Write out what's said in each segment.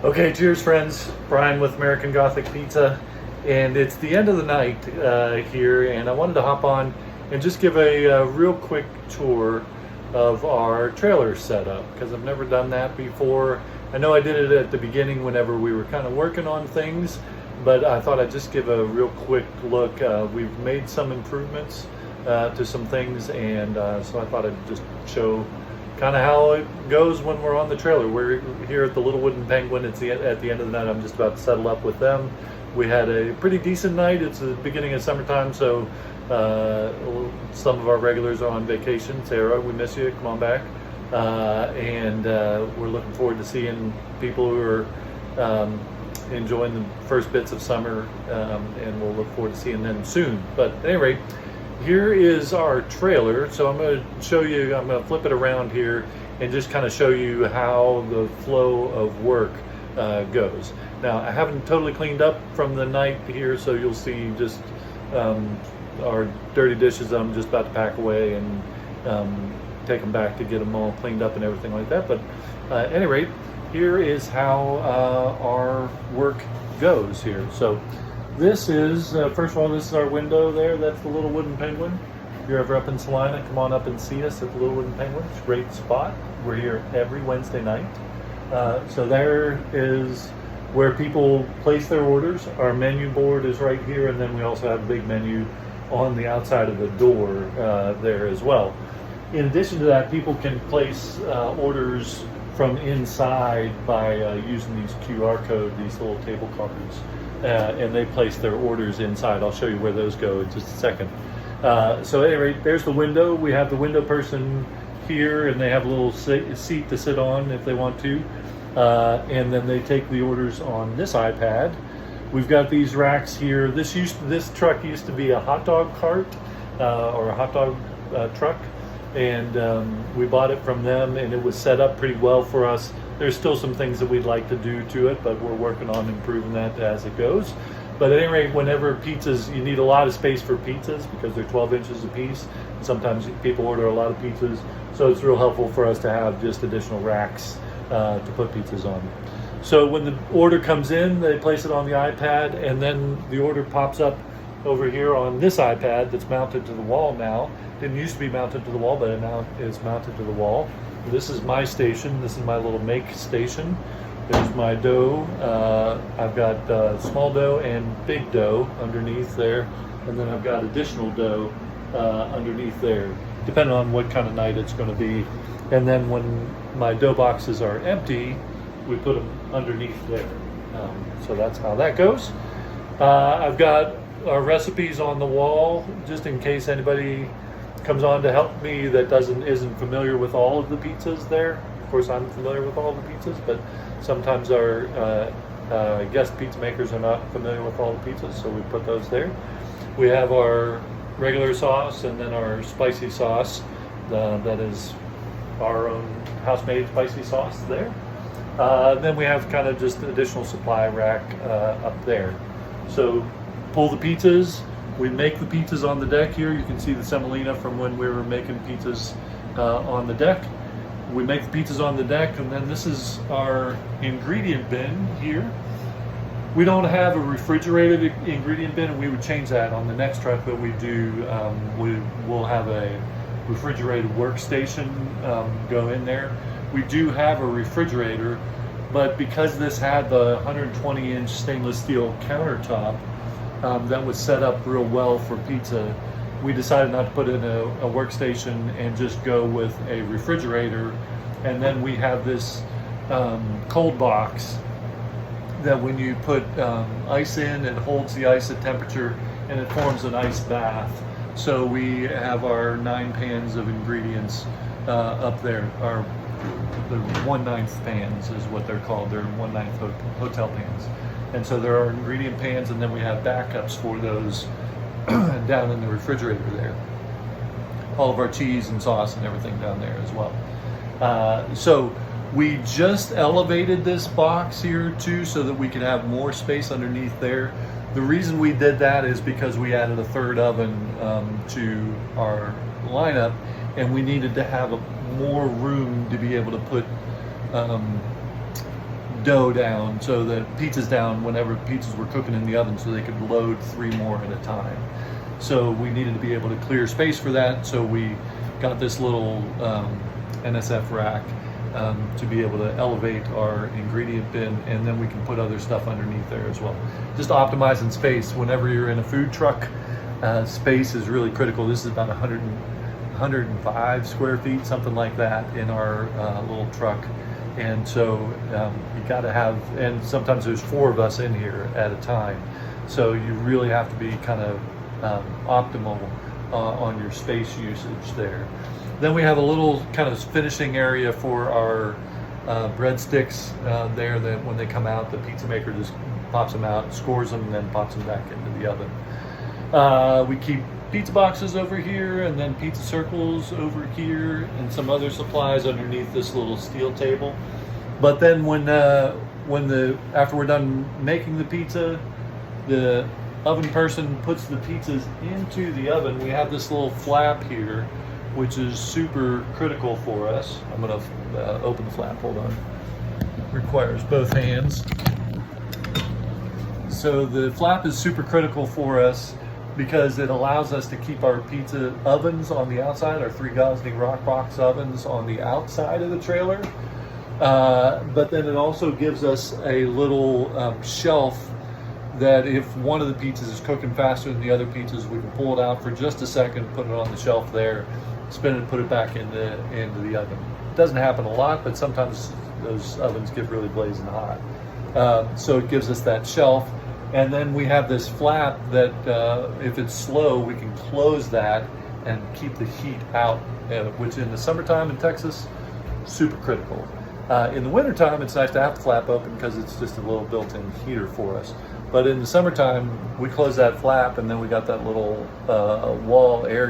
Okay, cheers friends. Brian with American Gothic Pizza, and it's the end of the night here, and I wanted to hop on and just give a real quick tour of our trailer setup, because I've never done that before. I know I did it at the beginning whenever we were kind of working on things, but I thought I'd just give a real quick look. We've made some improvements to some things, and so I thought I'd just show kind of how it goes when we're on the trailer. We're here at the Little Wooden Penguin. It's at the end of the night. I'm just about to settle up with them. We had a pretty decent night. It's the beginning of summertime, so some of our regulars are on vacation. Sarah, we miss you. Come on back. And we're looking forward to seeing people who are enjoying the first bits of summer, and we'll look forward to seeing them soon. But at any rate, here is our trailer. So I'm going to show you, I'm going to flip it around here and just kind of show you how the flow of work goes. Now, I haven't totally cleaned up from the night here, so you'll see just our dirty dishes I'm just about to pack away and take them back to get them all cleaned up and everything like that. But at any rate, here is how our work goes here. So this is, first of all, this is our window there. That's the Little Wooden Penguin. If you're ever up in Salina, come on up and see us at the Little Wooden Penguin. It's a great spot. We're here every Wednesday night. So there is where people place their orders. Our menu board is right here, and then we also have a big menu on the outside of the door there as well. In addition to that, people can place orders from inside by using these QR code, these little table cards. And they place their orders inside. I'll show you where those go in just a second. So at any rate, there's the window. We have the window person here, and they have a little seat to sit on if they want to. And then they take the orders on this iPad. We've got these racks here. This truck used to be a hot dog cart or a hot dog truck, and we bought it from them, and it was set up pretty well for us. There's still some things that we'd like to do to it, but we're working on improving that as it goes. But at any rate, whenever pizzas, you need a lot of space for pizzas because they're 12 inches a piece. And sometimes people order a lot of pizzas, so it's real helpful for us to have just additional racks to put pizzas on. So when the order comes in, they place it on the iPad, and then the order pops up over here on this iPad that's mounted to the wall now. Didn't used to be mounted to the wall, but it now is mounted to the wall. This is my station. This is my little make station. There's my dough. I've got small dough and big dough underneath there, and then I've got additional dough underneath there, depending on what kind of night it's going to be. And then when my dough boxes are empty, we put them underneath there. So that's how that goes. I've got our recipes on the wall, just in case anybody comes on to help me that isn't familiar with all of the pizzas there. Of course, I'm familiar with all the pizzas, but sometimes our guest pizza makers are not familiar with all the pizzas, so we put those there. We have our regular sauce and then our spicy sauce. That is our own house-made spicy sauce there. Then we have kind of just additional supply rack up there. So pull the pizzas. We make the pizzas on the deck here. You can see the semolina from when we were making pizzas on the deck. We make the pizzas on the deck, and then this is our ingredient bin here. We don't have a refrigerated ingredient bin, and we would change that on the next truck that we do. We'll have a refrigerated workstation go in there. We do have a refrigerator, but because this had the 120-inch stainless steel countertop, that was set up real well for pizza, we decided not to put in a workstation and just go with a refrigerator. And then we have this cold box that when you put ice in, it holds the ice at temperature and it forms an ice bath. So we have our 9 pans of ingredients up there. The 1/9 pans is what they're called. They're 1/9 hotel pans. And so there are ingredient pans, and then we have backups for those down in the refrigerator there. All of our cheese and sauce and everything down there as well. So we just elevated this box here too so that we could have more space underneath there. The reason we did that is because we added a third oven to our lineup, and we needed to have more room to be able to put dough down, so the pizza's down whenever pizzas were cooking in the oven, so they could load 3 more at a time. So we needed to be able to clear space for that, so we got this little NSF rack to be able to elevate our ingredient bin, and then we can put other stuff underneath there as well. Just optimizing space. Whenever you're in a food truck, space is really critical. This is about 105 square feet, something like that, in our little truck. And so you got to have, and sometimes there's 4 of us in here at a time. So you really have to be kind of optimal on your space usage there. Then we have a little kind of finishing area for our breadsticks there, that when they come out, the pizza maker just pops them out, scores them, and then pops them back into the oven. We keep pizza boxes over here, and then pizza circles over here, and some other supplies underneath this little steel table. But then after we're done making the pizza, the oven person puts the pizzas into the oven. We have this little flap here, which is super critical for us. I'm gonna open the flap, hold on. Requires both hands. So the flap is super critical for us because it allows us to keep our pizza ovens on the outside, our 3 Gosney Rockbox ovens on the outside of the trailer. But then it also gives us a little shelf that if one of the pizzas is cooking faster than the other pizzas, we can pull it out for just a second, put it on the shelf there, spin it, and put it back into the oven. It doesn't happen a lot, but sometimes those ovens get really blazing hot. So it gives us that shelf. And then we have this flap that if it's slow, we can close that and keep the heat out, which in the summertime in Texas, super critical. In the wintertime, it's nice to have the flap open because it's just a little built-in heater for us. But in the summertime, we close that flap, and then we got that little wall air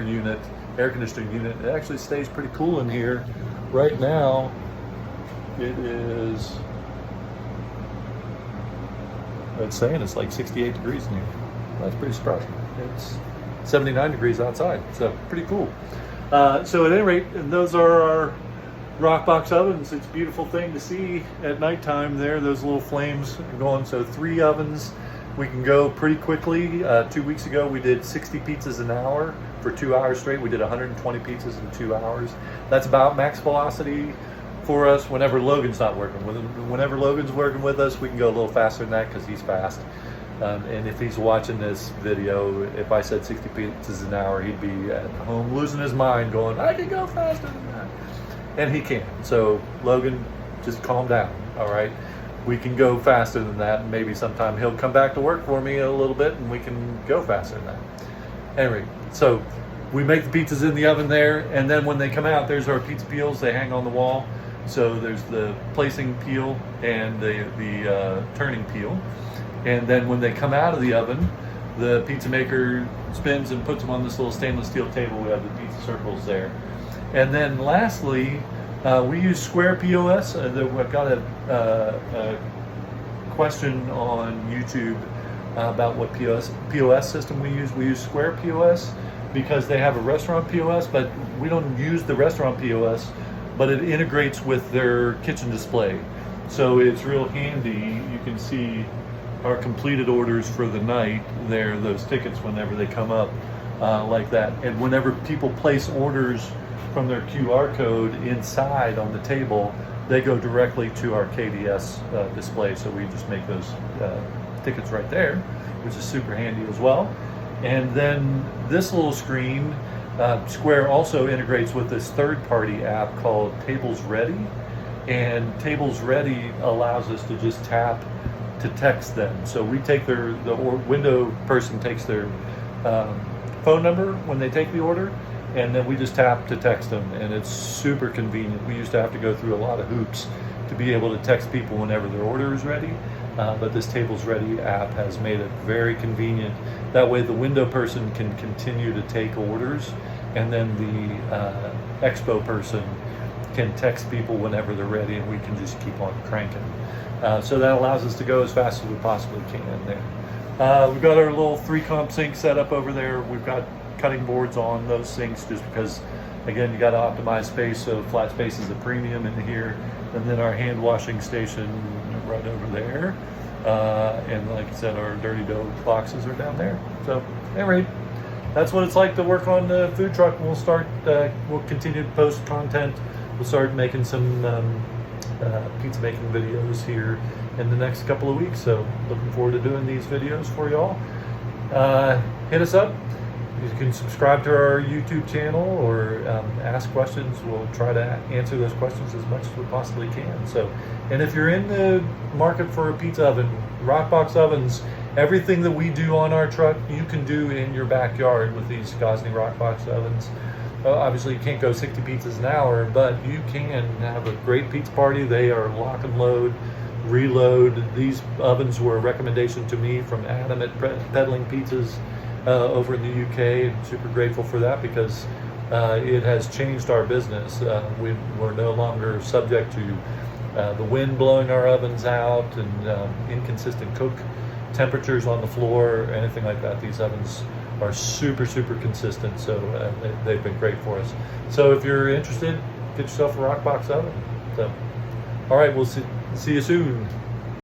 conditioning unit. It actually stays pretty cool in here. Right now, it is, it's saying it's like 68 degrees in here. That's pretty surprising. It's 79 degrees outside, so pretty cool. So at any rate, and those are our Rockbox ovens. It's a beautiful thing to see at nighttime there, those little flames going. So 3 ovens, we can go pretty quickly. 2 weeks ago, we did 60 pizzas an hour for 2 hours straight. We did 120 pizzas in 2 hours. That's about max velocity for us whenever Logan's not working. Whenever Logan's working with us, we can go a little faster than that because he's fast. And if he's watching this video, if I said 60 pizzas an hour, he'd be at home losing his mind going, I can go faster than that. And he can. So Logan, just calm down, all right? We can go faster than that, and maybe sometime he'll come back to work for me a little bit and we can go faster than that. Anyway, so we make the pizzas in the oven there, and then when they come out, there's our pizza peels. They hang on the wall. So there's the placing peel and the turning peel. And then when they come out of the oven, the pizza maker spins and puts them on this little stainless steel table. We have the pizza circles there. And then lastly, we use Square POS. I've got a question on YouTube about what POS system we use. We use Square POS because they have a restaurant POS, but we don't use the restaurant POS, but it integrates with their kitchen display. So it's real handy. You can see our completed orders for the night there, those tickets whenever they come up like that. And whenever people place orders from their QR code inside on the table, they go directly to our KDS display. So we just make those tickets right there, which is super handy as well. And then this little screen, Square also integrates with this third-party app called Tables Ready. And Tables Ready allows us to just tap to text them. So we take the window person takes their phone number when they take the order, and then we just tap to text them, and it's super convenient. We used to have to go through a lot of hoops to be able to text people whenever their order is ready, but this Tables Ready app has made it very convenient. That way the window person can continue to take orders, and then the expo person can text people whenever they're ready, and we can just keep on cranking. So that allows us to go as fast as we possibly can there. We've got our little 3-comp sink set up over there. We've got cutting boards on those sinks just because, again, you got to optimize space, so flat space is a premium in here. and then our hand washing station right over there. And like I said, our dirty dough boxes are down there. So anyway, that's what it's like to work on the food truck. We'll continue to post content. We'll start making some pizza making videos here in the next couple of weeks. So looking forward to doing these videos for y'all. Hit us up. You can subscribe to our YouTube channel or ask questions. We'll try to answer those questions as much as we possibly can. So, and if you're in the market for a pizza oven, Rockbox ovens, everything that we do on our truck, you can do in your backyard with these Gosney Rockbox ovens. Obviously, you can't go 60 pizzas an hour, but you can have a great pizza party. They are lock and load, reload. These ovens were a recommendation to me from Adam at Peddling Pizzas over in the UK. I'm super grateful for that because it has changed our business. We're no longer subject to the wind blowing our ovens out and inconsistent cook temperatures on the floor or anything like that. These ovens are super consistent, so they've been great for us. So if you're interested, get yourself a Rockbox oven. So, all right, we'll see you soon.